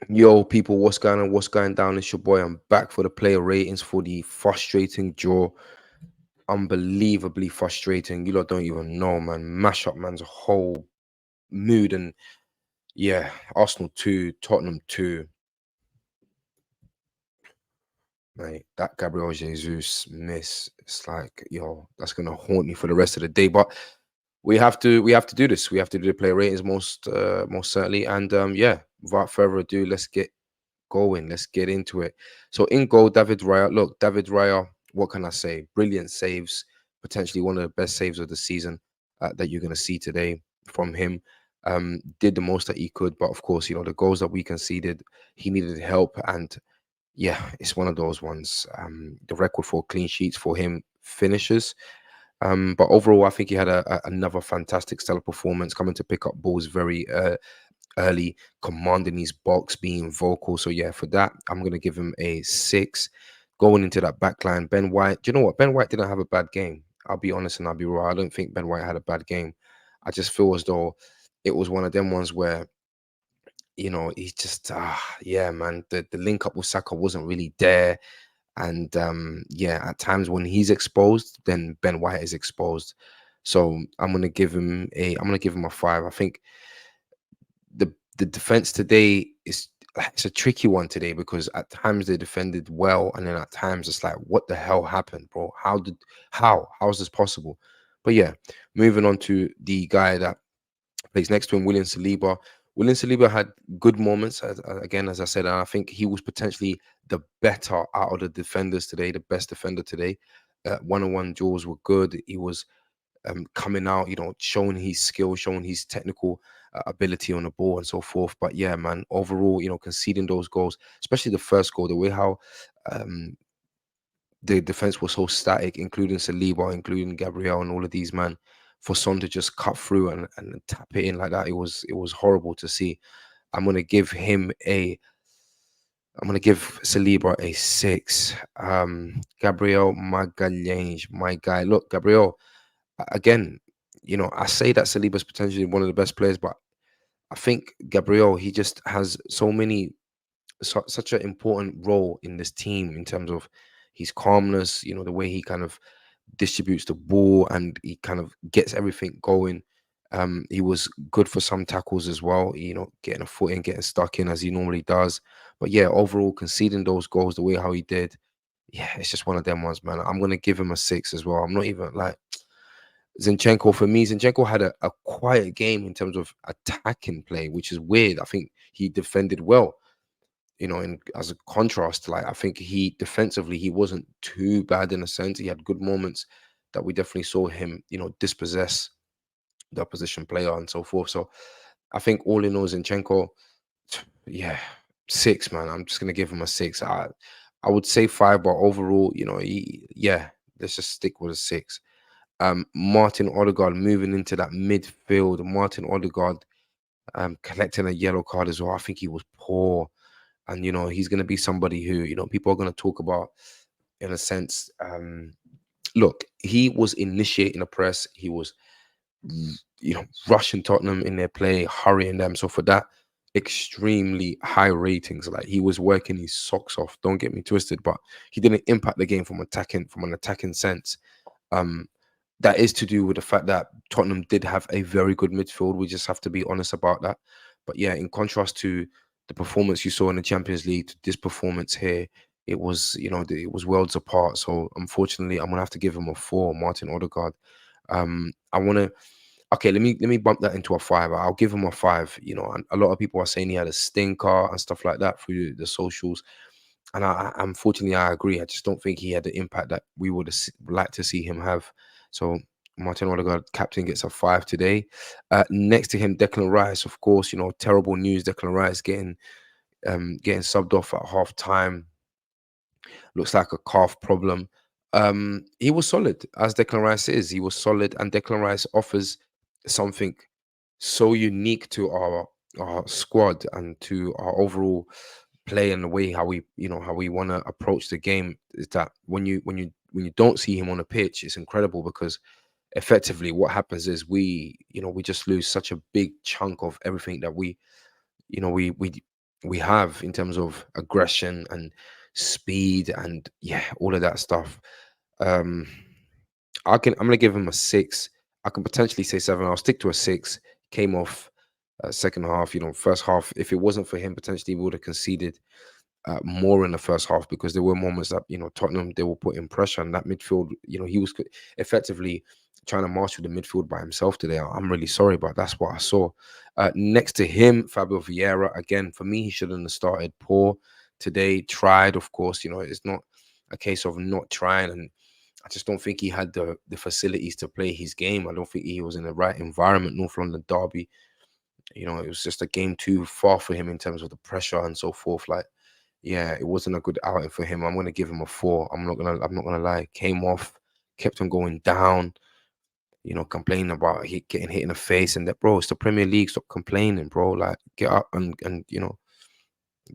Yo, people, what's going on? What's going down? It's your boy. I'm back for the player ratings for the frustrating draw. Unbelievably frustrating. You lot don't even know, man. Mash up man's whole mood. And yeah, Arsenal 2, Tottenham 2. Mate, that Gabriel Jesus miss. It's like, yo, that's gonna haunt me for the rest of the day. But we have to do this. We have to do the player ratings most certainly. And yeah, without further ado, let's get going. Let's get into it. So in goal, David Raya. Look, David Raya, what can I say? Brilliant saves, potentially one of the best saves of the season that you're going to see today from him. Did the most that he could, but of course, the goals that we conceded, he needed help, and yeah, it's one of those ones. The record for clean sheets for him finishes. But overall, I think he had another fantastic stellar performance, coming to pick up balls very early, commanding his box, being vocal. So yeah, for that, I'm gonna give him a 6. Going into that back line, Ben White. Do you know what? Ben White didn't have a bad game. I'll be honest and I'll be raw. I don't think Ben White had a bad game. I just feel as though it was one of them ones where he just yeah, man. The link up with Saka wasn't really there. And yeah, at times when he's exposed, then Ben White is exposed. So I'm gonna give him a 5. I think the defense today it's a tricky one today because at times they defended well, and then at times it's like, what the hell happened, bro? How is this possible? But yeah, moving on to the guy that plays next to him, William Saliba. William Saliba had good moments, again, as I said, and I think he was potentially the better out of the defenders today, the best defender today. One-on-one duels were good. He was coming out, showing his skill, showing his technical ability on the ball and so forth. But yeah, man, overall, conceding those goals, especially the first goal, the way how um, the defense was so static, including Saliba, including Gabriel, and all of these man, for Son to just cut through and tap it in like that, it was horrible to see. I'm gonna give him a I'm gonna give Saliba a 6. Gabriel Magalhães, my guy. Look, Gabriel, again, I say that Saliba's potentially one of the best players, but I think Gabriel, he just has such an important role in this team in terms of his calmness, the way he kind of distributes the ball and he kind of gets everything going. He was good for some tackles as well, getting a foot in, getting stuck in as he normally does. But yeah, overall, conceding those goals the way how he did, yeah, it's just one of them ones, man. I'm gonna give him a 6 as well. I'm not even like Zinchenko. For me, Zinchenko had a quiet game in terms of attacking play, which is weird. I think he defended well, in as a contrast. Like, I think he defensively he wasn't too bad in a sense. He had good moments that we definitely saw him, dispossess the opposition player and so forth. So I think all in all, Zinchenko, yeah, 6, man. I'm just gonna give him a 6. I would say 5, but overall, yeah, let's just stick with a 6. Martin Odegaard moving into that midfield. Martin Odegaard collecting a yellow card as well. I think he was poor, and he's going to be somebody who people are going to talk about in a sense. Look, he was initiating the press. He was rushing Tottenham in their play, hurrying them. So for that, extremely high ratings. Like, he was working his socks off. Don't get me twisted, but he didn't impact the game from an attacking sense. Um, that is to do with the fact that Tottenham did have a very good midfield. We just have to be honest about that. But yeah, in contrast to the performance you saw in the Champions League, to this performance here, it was worlds apart. So unfortunately, I'm gonna have to give him a 4, Martin Odegaard. I wanna Okay, let me bump that into a 5. I'll give him a 5. And a lot of people are saying he had a stinker and stuff like that through the socials. And unfortunately, I agree. I just don't think he had the impact that we would have liked to see him have. So Martin Odegaard, captain, gets a 5 today. Next to him, Declan Rice. Of course, terrible news. Declan Rice getting subbed off at half time. Looks like a calf problem. He was solid, as Declan Rice is. He was solid, and Declan Rice offers something so unique to our squad and to our overall play and the way how we want to approach the game. Is that when you don't see him on the pitch, it's incredible, because effectively what happens is we just lose such a big chunk of everything that we we have in terms of aggression and speed and yeah, all of that stuff. Um, I'm gonna give him a six. I can potentially say seven. I'll stick to a six. Came off second half. First half. If it wasn't for him, potentially we would have conceded more in the first half because there were moments that Tottenham they were putting pressure on that midfield. He was effectively trying to marshal the midfield by himself today. I'm really sorry, but that's what I saw. Next to him, Fabio Vieira. Again, for me, he shouldn't have started. Poor today. Tried, of course. It's not a case of not trying, and I just don't think he had the facilities to play his game. I don't think he was in the right environment. North London derby. It was just a game too far for him in terms of the pressure and so forth. Like yeah, it wasn't a good outing for him. I'm gonna give him a four. I'm not gonna lie. Came off, kept on going down, complaining about getting hit in the face and that bro, it's the Premier League. Stop complaining, bro. Like get up and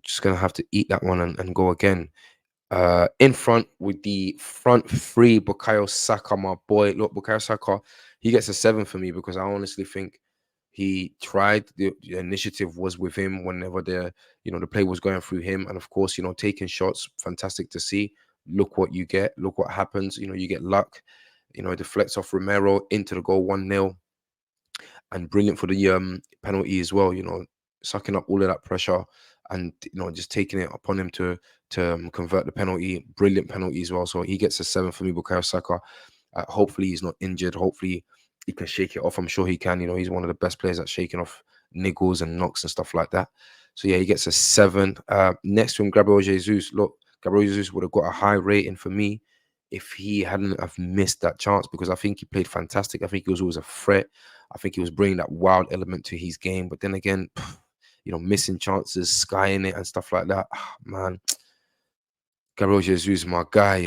just gonna have to eat that one and go again. In front with the front three, Bukayo Saka, my boy. Look, Bukayo Saka, he gets a seven for me because I honestly think he tried. The initiative was with him whenever the play was going through him, and of course, taking shots, fantastic to see. Look what you get. Look what happens. You get luck. It deflects off Romero into the goal, 1-0, and brilliant for the penalty as well. Sucking up all of that pressure and just taking it upon him to convert the penalty. Brilliant penalty as well. So he gets a seven for me, Bukayo Saka. Hopefully he's not injured. Hopefully he can shake it off. I'm sure he can. He's one of the best players at shaking off niggles and knocks and stuff like that. So yeah, he gets a seven. Next to him, Gabriel Jesus. Look, Gabriel Jesus would have got a high rating for me if he hadn't have missed that chance because I think he played fantastic. I think he was always a threat. I think he was bringing that wild element to his game. But then again, missing chances, skying it and stuff like that. Man, Gabriel Jesus, my guy,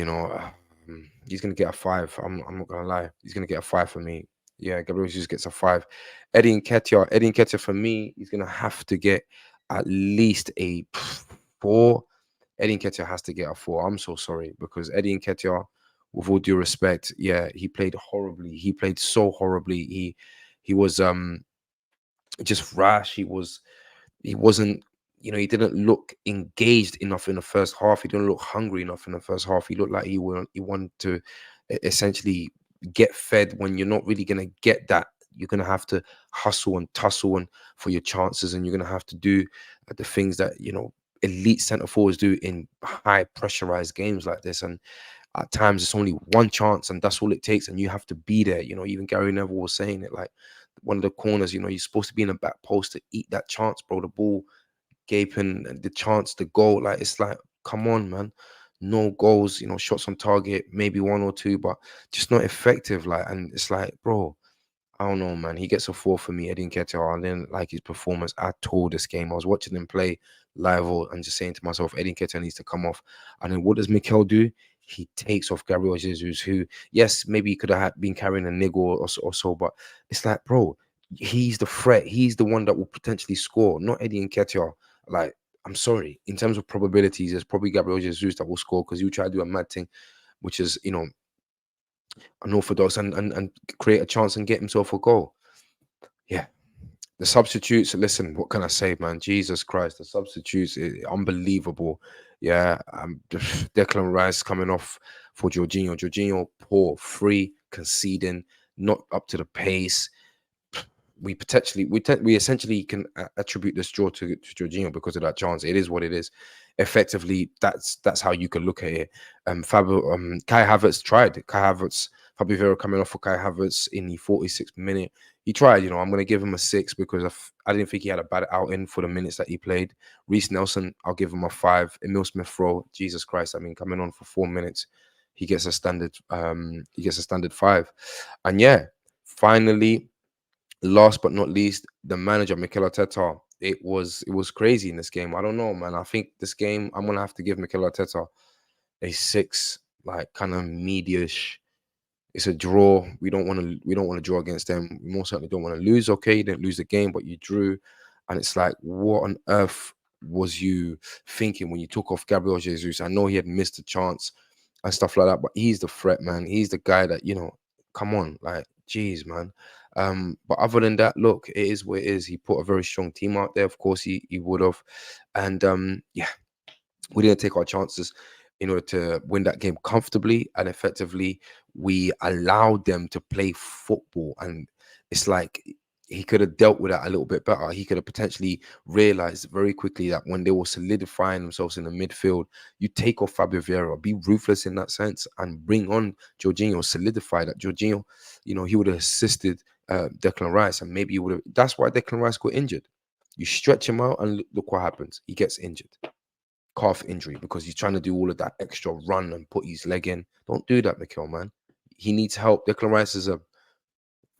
he's gonna get a five. I'm not gonna lie. He's gonna get a five for me. Yeah, Gabriel Jesus gets a five. Eddie Nketiah for me, he's gonna have to get at least a four. Eddie Nketiah has to get a four. I'm so sorry because Eddie Nketiah, with all due respect, yeah, he played horribly. He played so horribly. He was just rash. He wasn't, he didn't look engaged enough in the first half. He didn't look hungry enough in the first half. He looked like he wanted to essentially get fed when you're not really gonna get that. You're gonna have to hustle and tussle and for your chances, and you're gonna have to do the things that elite centre forwards do in high pressurized games like this. And at times it's only one chance and that's all it takes, and you have to be there. Even Gary Neville was saying it, like one of the corners, you're supposed to be in the back post to eat that chance, bro. The ball gaping and the chance to goal, like it's like, come on, man. No goals, shots on target, maybe one or two, but just not effective. Like, and it's like, bro, I don't know, man. He gets a four for me. Eddie Nketiah. I didn't like his performance at all this game. I was watching him play live and just saying to myself, Eddie Nketiah needs to come off. And then what does Mikel do? He takes off Gabriel Jesus, who, yes, maybe he could have been carrying a niggle or so, but it's like, bro, he's the threat. He's the one that will potentially score, not Eddie Nketiah. Like, I'm sorry. In terms of probabilities, it's probably Gabriel Jesus that will score because you try to do a mad thing, which is, unorthodox and create a chance and get himself a goal. Yeah. The substitutes, listen, what can I say, man? Jesus Christ, the substitutes, unbelievable. Yeah. Declan Rice coming off for Jorginho. Jorginho, poor, free, conceding, not up to the pace. We essentially can attribute this draw to Jorginho because of that chance. It is what it is. Effectively, that's how you can look at it. Kai Havertz tried. Fabio Vieira coming off for Kai Havertz in the 46th minute. He tried. I'm going to give him a six because I didn't think he had a bad outing for the minutes that he played. Reece Nelson, I'll give him a five. Emil Smith Rowe, Jesus Christ, I mean, coming on for 4 minutes, he gets a standard. He gets a standard five, and yeah, finally. Last but not least, the manager Mikel Arteta. It was crazy in this game. I don't know, man. I think this game I'm gonna have to give Mikel Arteta a six, like kind of media-ish. It's a draw. We don't want to draw against them. We most certainly don't want to lose. Okay, you didn't lose the game, but you drew, and it's like, what on earth was you thinking when you took off Gabriel Jesus? I know he had missed a chance and stuff like that, but he's the threat, man. He's the guy that come on, like, geez, man. But other than that, look, it is what it is. He put a very strong team out there. Of course, he would have, and yeah, we didn't take our chances in order to win that game comfortably and effectively. We allowed them to play football, and it's like he could have dealt with that a little bit better. He could have potentially realized very quickly that when they were solidifying themselves in the midfield, you take off Fabio Vieira, be ruthless in that sense, and bring on Jorginho, solidify that Jorginho, he would have assisted Declan Rice, and maybe you would have. That's why Declan Rice got injured. You stretch him out, and look what happens. He gets injured, calf injury, because he's trying to do all of that extra run and put his leg in. Don't do that, Mikel, man. He needs help. Declan Rice is a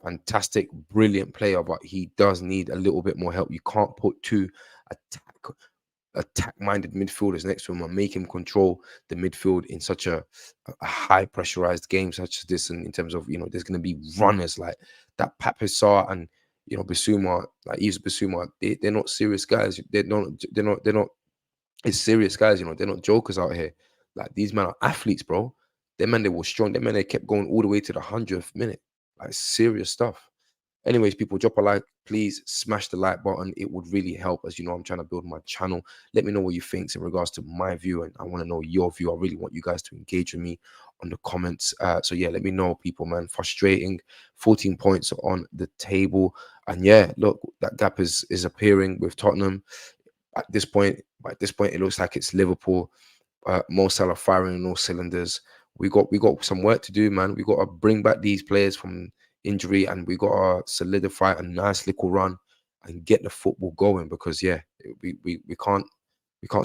fantastic, brilliant player, but he does need a little bit more help. You can't put two attack attack-minded midfielders next to him and make him control the midfield in such a high pressurized game such as this. And in terms of, there's going to be runners like that. Papissar and Basuma, like Yves Basuma, they're not serious guys. They're not it's serious guys, they're not jokers out here. Like, these men are athletes, bro. Them men, they were strong. Them men, they kept going all the way to the 100th minute. Like, serious stuff. Anyways, people, drop a like. Please smash the like button. It would really help. As you know, I'm trying to build my channel. Let me know what you think in regards to my view, and I want to know your view. I really want you guys to engage with me on the comments. So yeah, let me know, people, man. Frustrating. 14 points on the table, and yeah, look, that gap is appearing with Tottenham. At this point, it looks like it's Liverpool. Mo Salah firing on all cylinders. We got some work to do, man. We got to bring back these players from injury, and we got to solidify a nice little run and get the football going. Because yeah, we can't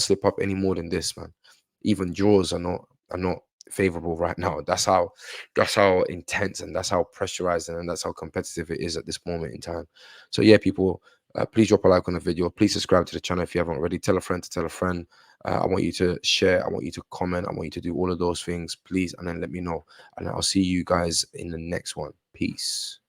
slip up any more than this, man. Even draws are not favorable right now. That's how intense, and that's how pressurized, and that's how competitive it is at this moment in time. So yeah, people, please drop a like on the video. Please subscribe to the channel if you haven't already. Tell a friend to tell a friend. I want you to share. I want you to comment. I want you to do all of those things, please, and then let me know. And I'll see you guys in the next one. Peace.